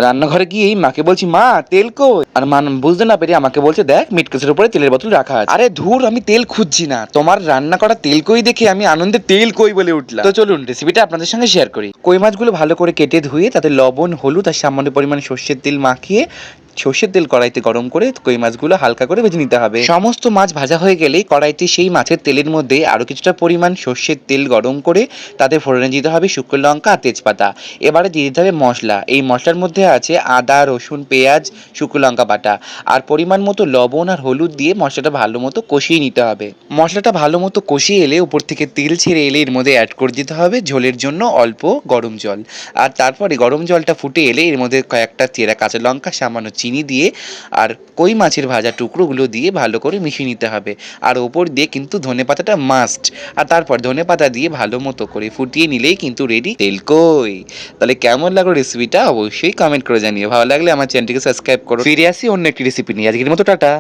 রান্নাঘরে গিয়েই মাকে বলছি, মা তেল কই? আর মা বুঝতে না পেরে আমাকে বলছে, দেখ মিটকেসের উপরে তেলের বোতল রাখা আছে। আরে ধুর, আমি তেল খুঁজছি না, তোমার রান্না করা তেল কই দেখে আমি আনন্দে তেল কই বলে উঠলাম। তো চলুন রেসিপিটা আপনাদের সঙ্গে শেয়ার করি। কই মাছগুলো ভালো করে কেটে ধুয়ে তাতে লবণ, হলুদ আর সামান্য পরিমাণে সর্ষের তেল মাখিয়ে সর্ষের তেল কড়াইতে গরম করে কই মাছগুলো হালকা করে ভেজে নিতে হবে। সমস্ত মাছ ভাজা হয়ে গেলেই কড়াইতে সেই মাছের তেলের মধ্যে আরো কিছুটা পরিমাণ সর্ষের তেল গরম করে তাতে ফোড়নে দিতে হবে শুকনো লঙ্কা আর তেজপাতা। এবারে দিয়ে দিতে হবে মশলা। এই মশলার মধ্যে আছে আদা, রসুন, পেঁয়াজ, শুকনো লঙ্কা বাটা আর পরিমাণ মতো লবণ আর হলুদ দিয়ে মশলাটা ভালো মতো কষিয়ে নিতে হবে। মশলাটা ভালো মতো কষিয়ে এলে উপর থেকে তেল ছেড়ে এলে এর মধ্যে অ্যাড করে দিতে হবে ঝোলের জন্য অল্প গরম জল। আর তারপরে গরম জলটা ফুটে এলে এর মধ্যে কয়েকটা চেরা কাঁচা লঙ্কা, সামান্য চিনি দিয়ে আর কই মাছের ভাজা টুকরোগুলো দিয়ে ভালো করে মিশিয়ে নিতে হবে। আর ওপর দিয়ে কিন্তু ধনেপাতাটা মাস্ট। আর তারপর ধনেপাতা দিয়ে ভালো মতো করে ফুটিয়ে নিলেই কিন্তু রেডি তেল কই। তাহলে কেমন লাগলো রেসিপিটা অবশ্যই কমেন্ট করে জানিও। ভালো লাগলে আমার চ্যানেলটিকে সাবস্ক্রাইব করো। ফিরে আসি অন্য একটি রেসিপি নিয়ে। আজকের মতো টাটা।